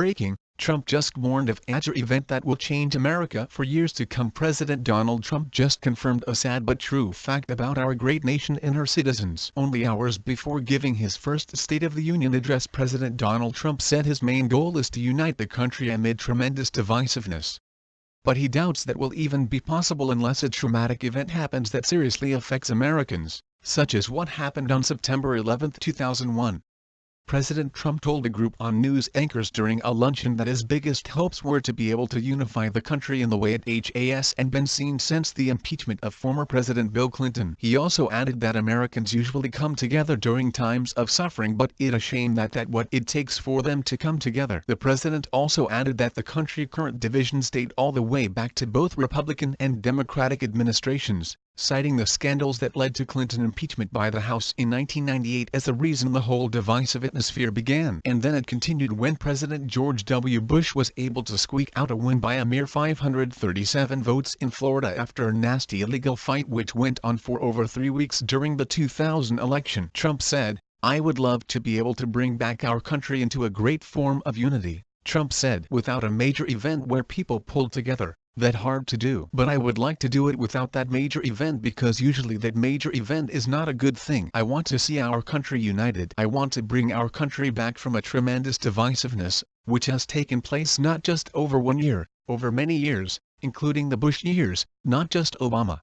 breaking, Trump just warned of a major event that will change America for years to come. President Donald Trump just confirmed a sad but true fact about our great nation and her citizens. Only hours before giving his first State of the Union address, President Donald Trump said his main goal is to unite the country amid tremendous divisiveness. But he doubts that will even be possible unless a traumatic event happens that seriously affects Americans, such as what happened on September 11, 2001. President Trump told a group on news anchors during a luncheon that his biggest hopes were to be able to unify the country in the way it has been seen since the impeachment of former President Bill Clinton. He also added that Americans usually come together during times of suffering, but it's a shame that what it takes for them to come together. The president also added that the country's current divisions date all the way back to both Republican and Democratic administrations, citing the scandals that led to Clinton impeachment by the House in 1998 as the reason the whole divisive atmosphere began. And then it continued when President George W. Bush was able to squeak out a win by a mere 537 votes in Florida after a nasty illegal fight which went on for over 3 weeks during the 2000 election. Trump said, "I would love to be able to bring back our country into a great form of unity." Trump said, "Without a major event where people pulled together, that's hard to do. But I would like to do it without that major event because usually that major event is not a good thing. I want to see our country united. I want to bring our country back from a tremendous divisiveness, which has taken place not just over 1 year, over many years, including the Bush years, not just Obama."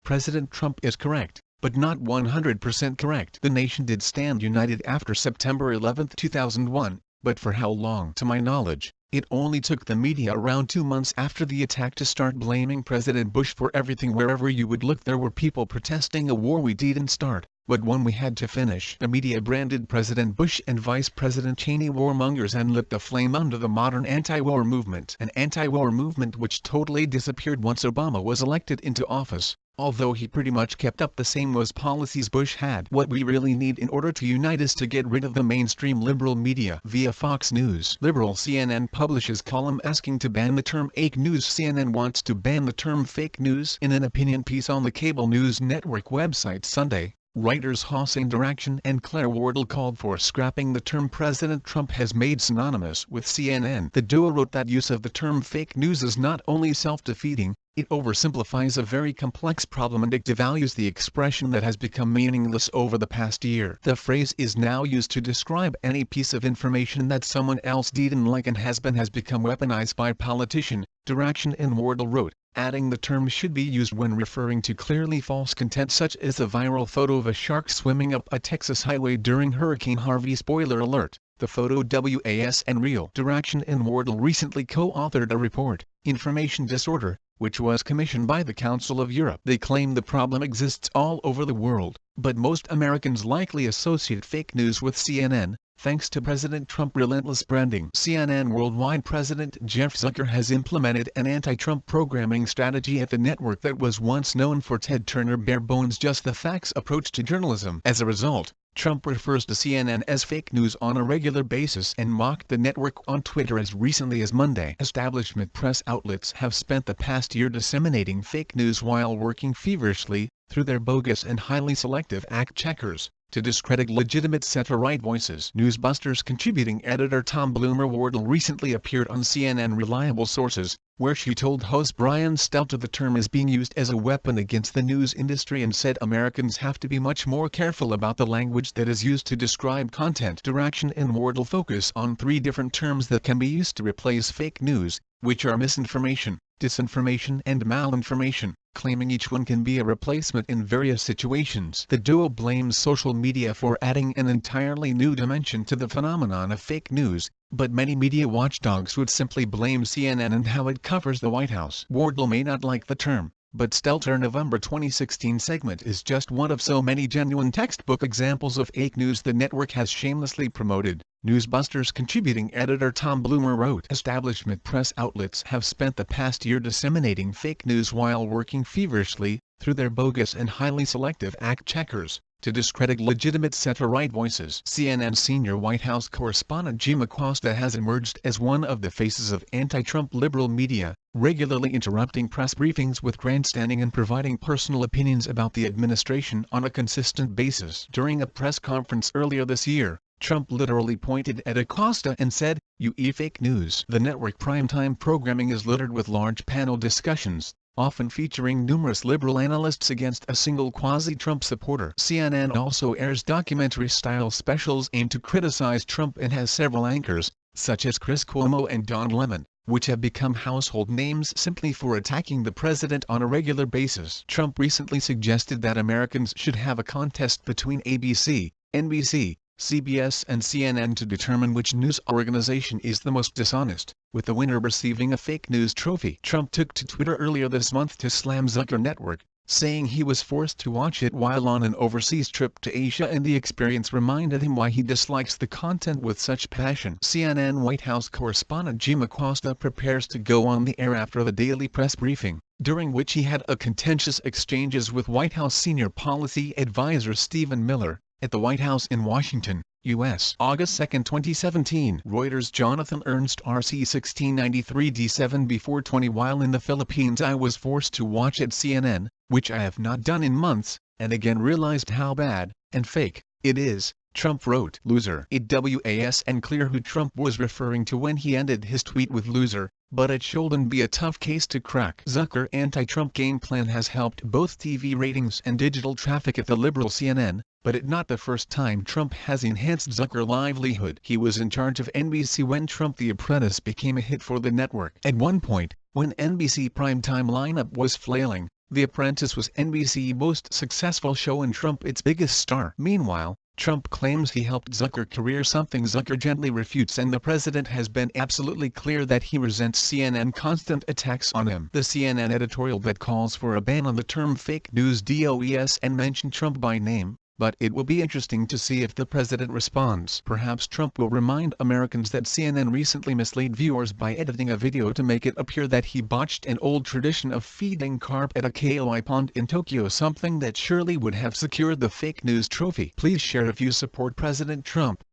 President Trump is correct, but not 100% correct. The nation did stand united after September 11, 2001, but for how long? To my knowledge, it only took the media around 2 months after the attack to start blaming President Bush for everything. Wherever you would look there were people protesting a war we didn't start, but one we had to finish. The media branded President Bush and Vice President Cheney warmongers and lit the flame under the modern anti-war movement. An anti-war movement which totally disappeared once Obama was elected into office, although he pretty much kept up the same was policies Bush had. What we really need in order to unite is to get rid of the mainstream liberal media. Via Fox News, liberal CNN publishes column asking to ban the term fake news. CNN wants to ban the term fake news. In an opinion piece on the cable news network website Sunday, writers Hossein Darakhshan and Claire Wardle called for scrapping the term President Trump has made synonymous with CNN. The duo wrote that use of the term fake news is not only self-defeating, it oversimplifies a very complex problem and it devalues the expression that has become meaningless over the past year. The phrase is now used to describe any piece of information that someone else didn't like and has become weaponized by politicians, Darakhshan and Wardle wrote, adding the term should be used when referring to clearly false content such as a viral photo of a shark swimming up a Texas highway during Hurricane Harvey. Spoiler alert, the photo was real. Darakhshan and Wardle recently co-authored a report, Information Disorder, which was commissioned by the Council of Europe. They claim the problem exists all over the world, but most Americans likely associate fake news with CNN, thanks to President Trump's relentless branding. CNN Worldwide President Jeff Zucker has implemented an anti-Trump programming strategy at the network that was once known for Ted Turner bare-bones just the facts approach to journalism. As a result, Trump refers to CNN as fake news on a regular basis and mocked the network on Twitter as recently as Monday. Establishment press outlets have spent the past year disseminating fake news while working feverishly, through their bogus and highly selective fact-checkers, to discredit legitimate center-right voices. Newsbusters contributing editor Tom Bloomer Wardle recently appeared on CNN Reliable Sources, where she told host Brian Stelter the term is being used as a weapon against the news industry and said Americans have to be much more careful about the language that is used to describe content. Darakhshan and Wardle focus on 3 different terms that can be used to replace fake news, which are misinformation, disinformation and malinformation, claiming each one can be a replacement in various situations. The duo blames social media for adding an entirely new dimension to the phenomenon of fake news, but many media watchdogs would simply blame CNN and how it covers the White House. Wardle may not like the term, but Stelter's November 2016 segment is just one of so many genuine textbook examples of fake news the network has shamelessly promoted. Newsbusters contributing editor Tom Bloomer wrote, establishment press outlets have spent the past year disseminating fake news while working feverishly, through their bogus and highly selective fact-checkers, to discredit legitimate center-right voices. CNN senior White House correspondent Jim Acosta has emerged as one of the faces of anti-Trump liberal media, regularly interrupting press briefings with grandstanding and providing personal opinions about the administration on a consistent basis. During a press conference earlier this year, Trump literally pointed at Acosta and said, "You fake news." The network primetime programming is littered with large panel discussions, often featuring numerous liberal analysts against a single quasi-Trump supporter. CNN also airs documentary-style specials aimed to criticize Trump and has several anchors, such as Chris Cuomo and Don Lemon, which have become household names simply for attacking the president on a regular basis. Trump recently suggested that Americans should have a contest between ABC, NBC, CBS and CNN to determine which news organization is the most dishonest, with the winner receiving a fake news trophy. Trump took to Twitter earlier this month to slam Zucker Network, saying he was forced to watch it while on an overseas trip to Asia and the experience reminded him why he dislikes the content with such passion. CNN White House correspondent Jim Acosta prepares to go on the air after the daily press briefing, during which he had a contentious exchanges with White House senior policy advisor Stephen Miller, at the White House in Washington, U.S. August 2, 2017. Reuters. Jonathan Ernst RC 1693 D7 before 20. While in the Philippines I was forced to watch at CNN, which I have not done in months, and again realized how bad, and fake, it is, Trump wrote. Loser. It was unclear who Trump was referring to when he ended his tweet with loser, but it shouldn't be a tough case to crack. Zucker anti-Trump game plan has helped both TV ratings and digital traffic at the liberal CNN, but it's not the first time Trump has enhanced Zucker's livelihood. He was in charge of NBC when Trump The Apprentice became a hit for the network. At one point, when NBC primetime lineup was flailing, The Apprentice was NBC's most successful show and Trump its biggest star. Meanwhile, Trump claims he helped Zucker's career, something Zucker gently refutes, and the president has been absolutely clear that he resents CNN constant attacks on him. The CNN editorial that calls for a ban on the term fake news does and mention Trump by name, but it will be interesting to see if the president responds. Perhaps Trump will remind Americans that CNN recently misled viewers by editing a video to make it appear that he botched an old tradition of feeding carp at a koi pond in Tokyo, something that surely would have secured the fake news trophy. Please share if you support President Trump.